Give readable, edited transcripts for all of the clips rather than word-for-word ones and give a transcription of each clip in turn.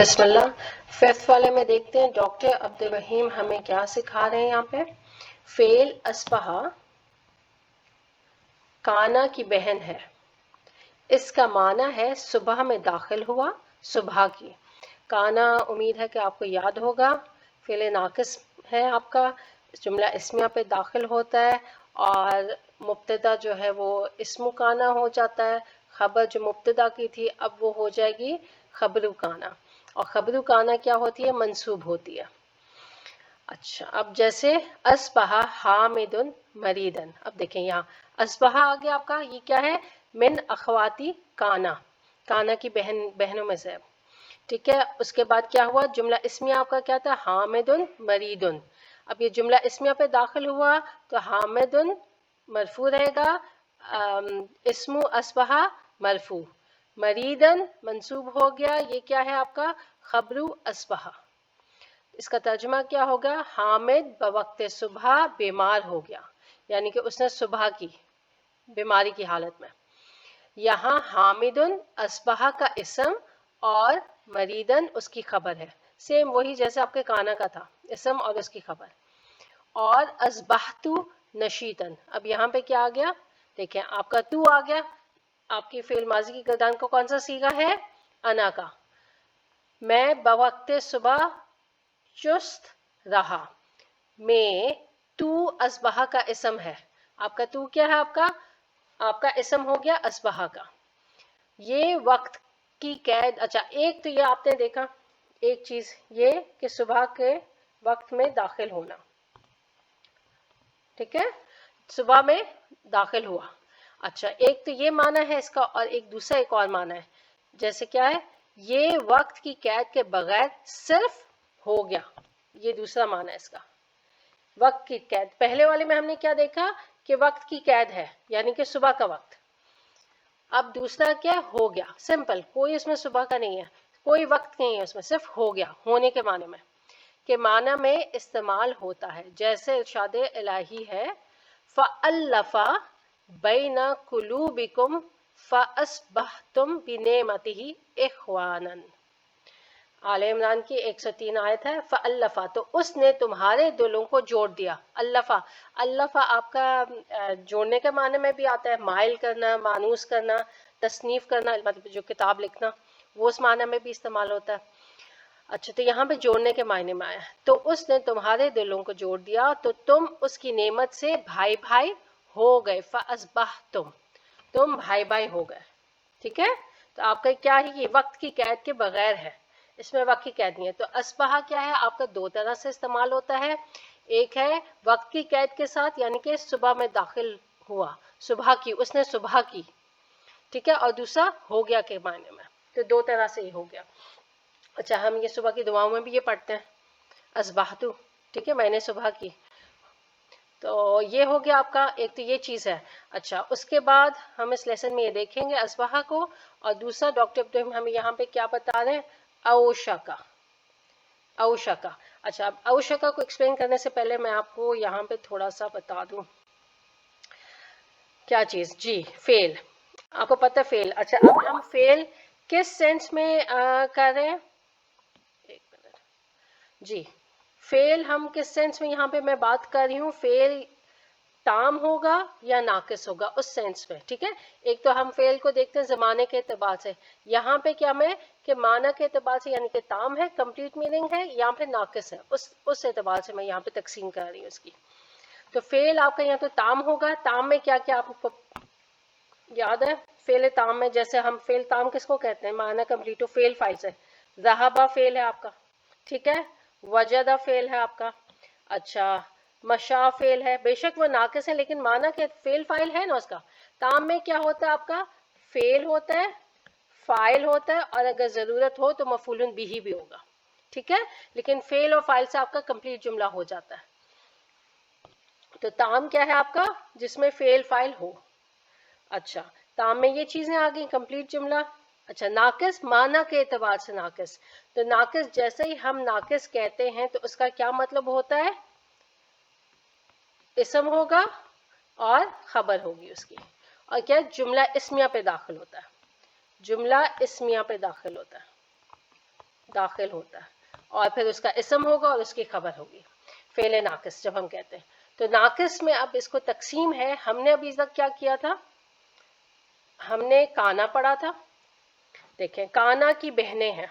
بسم اللہ. ففتھ والے میں دیکھتے ہیں ڈاکٹر عبد الرحیم ہمیں کیا سکھا رہے ہیں. یہاں پہ فعل اصبح کانا کی بہن ہے. اس کا معنی ہے صبح میں داخل ہوا، صبح کی. کانا امید ہے کہ آپ کو یاد ہوگا فعل ناقص ہے آپ کا، جملہ اسمیہ پہ داخل ہوتا ہے اور مبتدا جو ہے وہ اسم کانا ہو جاتا ہے. خبر جو مبتدا کی تھی اب وہ ہو جائے گی خبر کانا، اور خبر کانا کیا ہوتی ہے؟ منصوب ہوتی ہے. اچھا، اب جیسے اصبح حامد مریدن، اب دیکھیں یہاں اصبح آگے آپ کا یہ کیا ہے؟ من اخواتی کانا، کانا کی بہنوں میں سے. ٹھیک ہے، اس کے بعد کیا ہوا؟ جملہ اسمیہ آپ کا کیا تھا؟ حامد مریدن. اب یہ جملہ اسمیہ پہ داخل ہوا تو حامد مرفوع رہے گا، اسم اصبح مرفوع، مریدن منصوب ہو گیا. یہ کیا ہے آپ کا؟ خبر اصبح. اس کا ترجمہ کیا ہوگا؟ حامد بوقت صبح بیمار ہو گیا، یعنی کہ اس نے صبح کی بیماری کی حالت میں. یہاں حامدن اصبح کا اسم اور مریدن اس کی خبر ہے، سیم وہی جیسے آپ کے کانا کا تھا، اسم اور اس کی خبر. اور اصبحت نشیطن، اب یہاں پہ کیا آ گیا؟ دیکھیں آپ کا تو آ گیا، آپ کی فعل ماضی کی گردان کو کون سا صیغہ ہے؟ انا کا. میں بوقت صبح چست رہا، میں تو اصبح کا اسم ہے. آپ کا تو کیا ہے؟ آپ کا اسم ہو گیا اصبح کا. یہ وقت کی قید. اچھا، ایک تو یہ آپ نے دیکھا ایک چیز یہ کہ صبح کے وقت میں داخل ہونا. ٹھیک ہے، صبح میں داخل ہوا. اچھا، ایک تو یہ معنی ہے اس کا، اور ایک دوسرا ایک اور معنی ہے. جیسے کیا ہے؟ یہ وقت کی قید کے بغیر صرف ہو گیا. یہ دوسرا معنی ہے اس کا، وقت کی قید. پہلے والے میں ہم نے کیا دیکھا کہ وقت کی قید ہے، یعنی کہ صبح کا وقت. اب دوسرا کیا؟ ہو گیا. سمپل، کوئی اس میں صبح کا نہیں ہے، کوئی وقت نہیں ہے اس میں، صرف ہو گیا، ہونے کے معنی میں کے معنی میں استعمال ہوتا ہے. جیسے ارشاد الہی ہے فَأَلَّفَ بَيْنَ قُلُوبِكُمْ فَأَصْبَحْتُمْ بِنِعْمَتِهِ إِخْوَانًا. آل عمران کی 103 آیت ہے. فَأَلَّفَ، تو اس نے تمہارے دلوں کو جوڑ دیا. الفا، الفا آپ کا جوڑنے کے معنی میں بھی آتا ہے، مائل کرنا، مانوس کرنا، تصنیف کرنا، مطلب جو کتاب لکھنا، وہ اس معنی میں بھی استعمال ہوتا ہے. اچھا، تو یہاں پہ جوڑنے کے معنی میں آیا. تو اس نے تمہارے دلوں کو جوڑ دیا تو تم اس کی نعمت سے بھائی بھائی ہو گئے. فَأَصْبَحْتُمْ، تم بھائی بھائی ہو گئے. ٹھیک ہے، تو آپ کا کیا ہے؟ یہ وقت کی قید کے بغیر ہے، اس میں وقت کی قید نہیں ہے. تو اصبح کیا ہے آپ کا؟ دو طرح سے استعمال ہوتا ہے. ایک ہے وقت کی قید کے ساتھ، یعنی کہ صبح میں داخل ہوا، صبح کی، اس نے صبح کی. ٹھیک ہے، اور دوسرا ہو گیا کے معنی میں. تو دو طرح سے ہی ہو گیا. اچھا، ہم یہ صبح کی دعاؤں میں بھی یہ پڑھتے ہیں اصبحتو. ٹھیک ہے، میں نے صبح کی. تو یہ ہو گیا آپ کا، ایک تو یہ چیز ہے. اچھا، اس کے بعد ہم اس لیسن میں یہ دیکھیں گے اصبح کو. اور دوسرا ڈاکٹر عبدالرحیم ہمیں یہاں پہ کیا بتا رہے ہیں؟ اوشکا. اوشکا. اچھا، اب اوشکا کو ایکسپلین کرنے سے پہلے میں آپ کو یہاں پہ تھوڑا سا بتا دوں کیا چیز. جی، فعل آپ کو پتہ فعل. اچھا، اب ہم فعل کس سینس میں کر رہے ہیں؟ ایک منٹ. جی، فعل ہم کس سینس میں یہاں پہ میں بات کر رہی ہوں؟ فعل تام ہوگا یا ناقص ہوگا، اس سینس میں. ٹھیک ہے، ایک تو ہم فعل کو دیکھتے ہیں زمانے کے اعتبار سے. یہاں پہ کیا میں کہ معنی کے اعتبار سے، یعنی کہ تام ہے، کمپلیٹ میننگ ہے، یہاں پہ ناقص ہے، اس اعتبار سے میں یہاں پہ تقسیم کر رہی ہوں اس کی. تو فعل آپ کا یہاں تو تام ہوگا. تام میں کیا کیا آپ کو یاد ہے؟ فعل تام میں جیسے ہم فعل تام کس کو کہتے ہیں؟ معنی کمپلیٹ ہو، فعل فاعل سے. ذہبہ فعل ہے آپ کا. ٹھیک ہے، وجدہ فعل ہے آپ کا. اچھا، مشا فعل ہے، بے شک وہ ناقص ہے لیکن معنی کہ فعل فاعل ہے نا اس کا. تام میں کیا ہوتا ہے آپ کا؟ فعل ہوتا ہے، فاعل ہوتا ہے، اور اگر ضرورت ہو تو مفعول بہ بھی ہوگا. ٹھیک ہے، لیکن فعل اور فاعل سے آپ کا کمپلیٹ جملہ ہو جاتا ہے. تو تام کیا ہے آپ کا؟ جس میں فعل فاعل ہو. اچھا، تام میں یہ چیزیں آ گئی، کمپلیٹ جملہ. اچھا، ناقص معنی کے اعتبار سے ناقص. تو ناقص جیسے ہی ہم ناقص کہتے ہیں تو اس کا کیا مطلب ہوتا ہے؟ اسم ہوگا اور خبر ہوگی اس کی، اور کیا جملہ اسمیہ پہ داخل ہوتا ہے. جملہ اسمیہ پہ داخل ہوتا ہے. داخل ہوتا ہے اور پھر اس کا اسم ہوگا اور اس کی خبر ہوگی. فعل ناقص جب ہم کہتے ہیں تو ناقص میں اب اس کو تقسیم ہے. ہم نے ابھی تک کیا کیا تھا, ہم نے کانا پڑھا تھا. دیکھیں کانا کی بہنیں ہیں,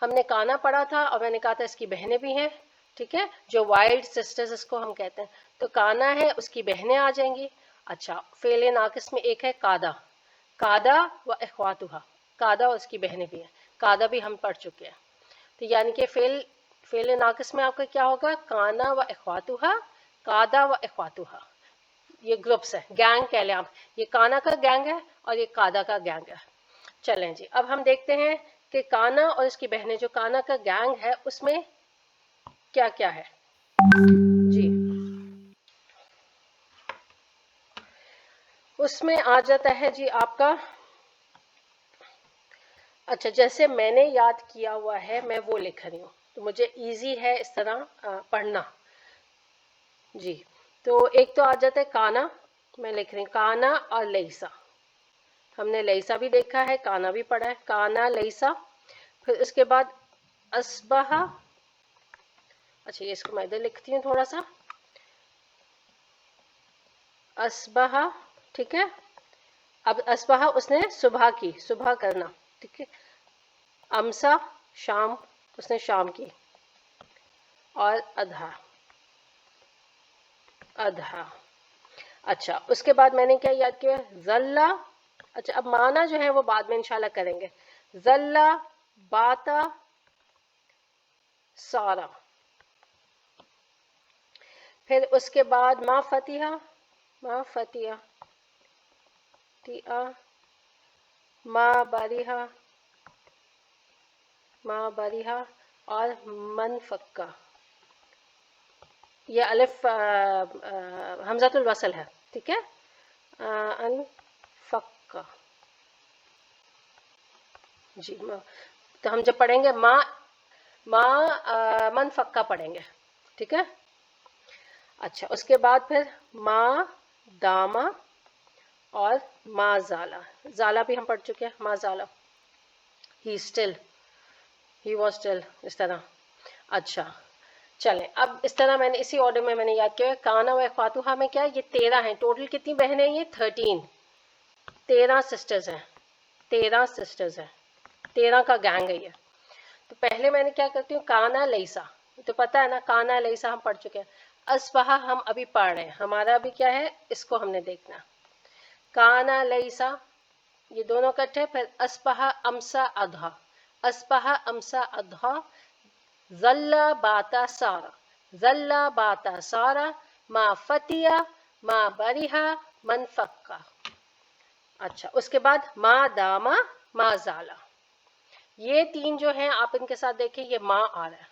ہم نے کانا پڑھا تھا اور میں نے کہا تھا اس کی بہنیں بھی ہیں, ٹھیک ہے, جو وائلڈ سسٹرز اس کو ہم کہتے ہیں. تو کانا ہے, اس کی بہنیں آ جائیں گی. اچھا, فعل ناقص میں ایک ہے قادا, قادا و اخواتها, قادا اور اس کی بہنیں بھی ہیں. قادا بھی ہم پڑھ چکے ہیں. تو یعنی کہ فعل ناقص میں آپ کا کیا ہوگا, کانا و اخواتها, قادا و اخواتها. یہ گروپس ہیں, گینگ کہہ لیں آپ. یہ کانا کا گینگ ہے اور یہ قادا کا گینگ ہے. چلیں جی, اب ہم دیکھتے ہیں کہ کانا اور اس کی بہنیں, جو کانا کا گینگ ہے اس میں کیا کیا ہے. جی, اس میں آ جاتا ہے جی آپ کا, اچھا جیسے میں نے یاد کیا ہوا ہے میں وہ لکھ رہی ہوں, تو مجھے ایزی ہے اس طرح پڑھنا. جی, تو ایک تو آ جاتا ہے کانا, میں لکھ رہی ہوں کانا اور لیسا. ہم نے لیسا بھی دیکھا ہے, کانا بھی پڑھا ہے, کانا لیسا. پھر اس کے بعد اصبحا, اچھا یہ اس کو میں ادھر لکھتی ہوں تھوڑا سا, اصبحا, ٹھیک ہے. اب اصبحا اس نے صبح کی, صبح کرنا, ٹھیک ہے. امسا شام, اس نے شام کی. اور اضحا, اضحا. اچھا اس کے بعد میں نے کیا یاد کیا, ذلہ. اچھا اب معنی جو ہے وہ بعد میں انشاءاللہ کریں گے. ذلہ باتا سارا. پھر اس کے بعد ما فتحہ, ما فتحہ, تیا, ما بریحہ, ما بریحہ, اور من فکا. یہ الف حمزۃ الوصل ہے, ٹھیک ہے. ان فکا, جی. تو ہم جب پڑھیں گے ما من فکا پڑھیں گے, ٹھیک ہے. اچھا اس کے بعد پھر ما داما اور ما زالا. زالا بھی ہم پڑھ چکے ہیں, ما زالا, he still, he was still, اس طرح. اچھا چلیں, اب اس طرح میں نے اسی آرڈر میں نے یاد کیا. کانا و اخواتها میں کیا ہے, یہ 13 ہیں ٹوٹل. کتنی بہنیں ہیں یہ, 13 سسٹرز ہیں, 13 سسٹرز ہیں, 13 کا گینگ ہے یہ. تو پہلے میں نے کیا کرتی ہوں, کانا لیسا, تو پتہ ہے نا کانا لیسا ہم پڑھ چکے ہیں. اصبحا ہم ابھی پڑھ رہے ہیں, ہمارا ابھی کیا ہے, اس کو ہم نے دیکھنا. کانا لیسا, یہ دونوں کٹھے. پھر اصبحا امسا اضحا, اصبحا امسا اضحا. ظل باتا سارا, ظل باتا سارا. ما فتیا, ما بریحا, من فکا. اچھا اس کے بعد ما داما, ما زالا. یہ 3 جو ہیں آپ ان کے ساتھ دیکھیں, یہ ما آ رہا ہے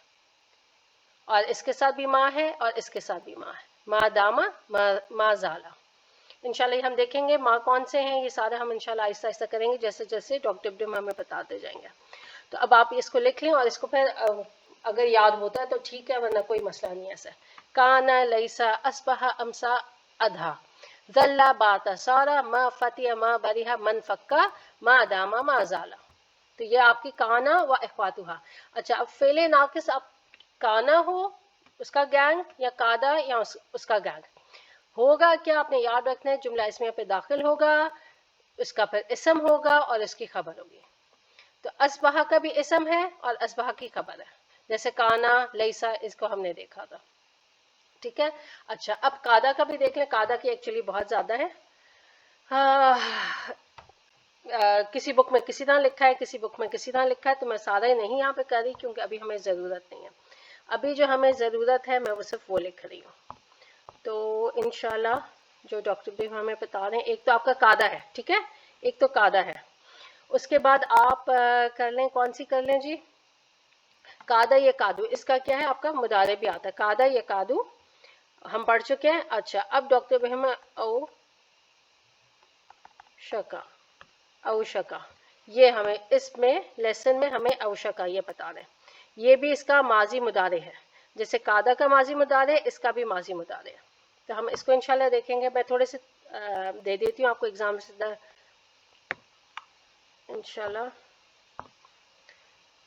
اور اس کے ساتھ بھی ما ہے اور اس کے ساتھ بھی ما ہے. ما داما, ما زالا. انشاءاللہ یہ ہم دیکھیں گے ما کون سے ہیں, یہ سارے ہم انشاءاللہ آہستہ آہستہ کریں گے جیسے جیسے ڈاکٹر ابراہیم ہمیں بتاتے جائیں گے. تو اب آپ اس کو لکھ لیں اور اس کو پھر اگر یاد ہوتا ہے تو ٹھیک ہے, ورنہ کوئی مسئلہ نہیں ہے. ایسا کانا لیسا اصبح امسا اضحا, ظل بات سارا, ما فتح, ما بریحا, من فکا, ما داما, ما زالا. تو یہ آپ کی کانا و اخواتها. اچھا اب فعل ناقص اب کانا ہو اس کا گینگ, یا قادا یا اس کا گینگ ہوگا کیا, آپ نے یاد رکھنا ہے. جملہ اسمیہ پہ داخل ہوگا, اس کا پھر اسم ہوگا اور اس کی خبر ہوگی. تو اصبح کا بھی اسم ہے اور اصبح کی خبر ہے, جیسے کانا لیسا, اس کو ہم نے دیکھا تھا, ٹھیک ہے. اچھا اب قادا کا بھی دیکھ لیں. قادا کی ایکچولی بہت زیادہ ہے, کسی بک میں کسی طرح لکھا ہے, کسی بک میں کسی طرح لکھا ہے. تو میں سارا ہی نہیں یہاں پہ کر رہی کیونکہ ابھی ہمیں ضرورت نہیں ہے. ابھی جو ہمیں ضرورت ہے میں وہ صرف وہ لکھ رہی ہوں. تو انشاءاللہ جو ڈاکٹر ابراہیم ہمیں بتا رہے ہیں, ایک تو آپ کا قادا ہے, ٹھیک ہے, ایک تو قادا ہے. اس کے بعد آپ کر لیں, کون سی کر لیں جی, قادا یا قادو. اس کا کیا ہے آپ کا مضارع بھی آتا ہے, قادا یا قادو ہم پڑھ چکے ہیں. اچھا اب ڈاکٹر ابراہیم او شکا, او شکا, یہ ہمیں اس میں لیسن میں ہمیں او شکا یہ بتا رہے ہیں. یہ بھی اس کا ماضی مضارع ہے, جیسے قادا کا ماضی مضارع, اس کا بھی ماضی مضارع ہے. تو ہم اس کو انشاءاللہ دیکھیں گے. میں تھوڑے سے دے دیتی ہوں آپ کو ایگزام سے انشاءاللہ.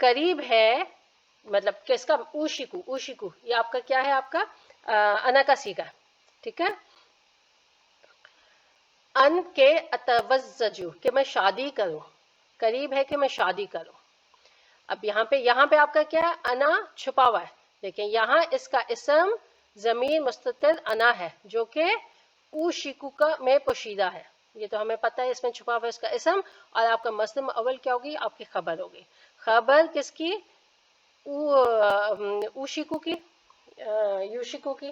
قریب ہے مطلب کس کا اوشیکو اوشیکو یہ آپ کا کیا ہے آپ کا انا کا سیگا ٹھیک ہے ان کے اتوزجو کہ میں شادی کروں قریب ہے کہ میں شادی کروں اب یہاں پہ آپ کا کیا ہے انا چھپا ہوا ہے لیکن یہاں اس کا اسم ضمیر مستتر انا ہے جو کہ اوشیکو کا میں پوشیدہ ہے یہ تو ہمیں پتہ ہے اس میں چھپا ہوا ہے اس کا اسم اور آپ کا مصدر اول کیا ہوگی آپ کی خبر ہوگی خبر کس کی اوشیکو کی یوشیکو کی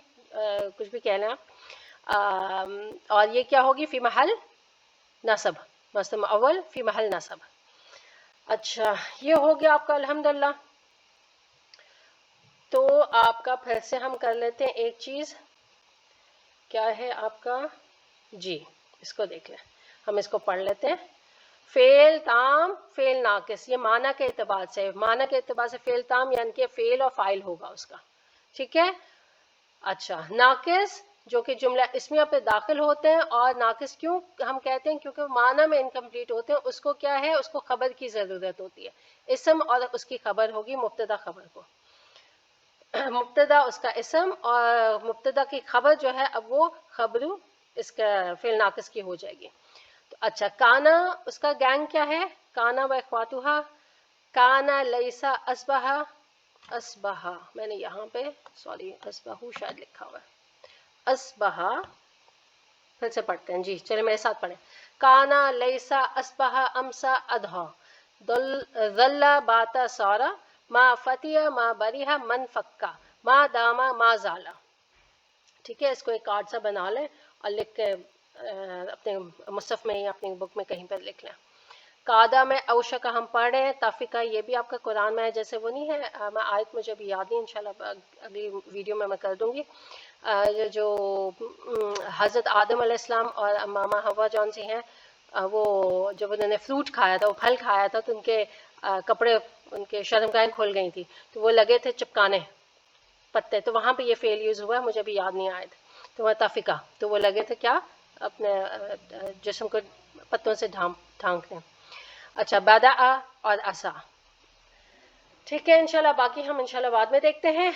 کچھ بھی کہہ لیں آپ اور یہ کیا ہوگی فی محل نصب مصدر اول فی محل نصب اچھا یہ ہو گیا آپ کا الحمدللہ تو آپ کا پھر سے ہم کر لیتے ہیں ایک چیز کیا ہے آپ کا جی اس کو دیکھ لیں ہم اس کو پڑھ لیتے ہیں فعل تام فعل ناقص یہ معنی کے اعتبار سے فعل تام یعنی کہ فعل اور فاعل ہوگا اس کا ٹھیک ہے اچھا ناقص جو کہ جملہ اسمیہ پہ داخل ہوتے ہیں اور ناقص کیوں ہم کہتے ہیں کیونکہ معنی میں انکمپلیٹ ہوتے ہیں اس کو کیا ہے اس کو خبر کی ضرورت ہوتی ہے اسم اور اس کی خبر ہوگی مبتدا خبر کو مبتدا اس کا اسم اور مبتدا کی خبر جو ہے اب وہ خبرو اس کا فعل ناقص کی ہو جائے گی تو اچھا کانا اس کا گینگ کیا ہے کانا و اخواتہا کانا لیسا اسبہا میں نے یہاں پہ سوری اسبہو شاید لکھا ہوا ہے اسبہا پھر سے پڑھتے ہیں جی چلے میرے ساتھ پڑھیں کانا لیسا اسبہا امسا ادھا ظل باتا سارا ما فتیہ ما بریہ من فکا ما داما ما زالا ٹھیک ہے اس کو ایک کارڈ سا بنا لیں اور لکھ کے اپنے مصحف میں یا اپنی بک میں کہیں پر لکھ لیں قادہ میں اوشا کا ہم پڑھ رہے ہیں تافقہ یہ بھی آپ کا قرآن میں ہے جیسے وہ نہیں ہے میں آیت مجھے ابھی یاد نہیں انشاءاللہ اگلی ویڈیو میں کر دوں گی جو حضرت آدم علیہ السلام اور ماما حوا جون سی ہیں وہ جب انہوں نے فروٹ کھایا تھا وہ پھل کھایا تھا تو ان کے کپڑے ان کے شرمگاہیں کھل گئی تھی تو وہ لگے تھے چپکانے پتے تو وہاں پہ یہ فعل یوز ہوا ہے مجھے ابھی یاد نہیں آیا تھا تو وہ تافقہ تو وہ لگے تھے کیا اپنے جسم کو پتوں سے ڈھانکنے اچھا بدأ اور اسا ٹھیک ہے انشاءاللہ باقی ہم انشاءاللہ بعد میں دیکھتے ہیں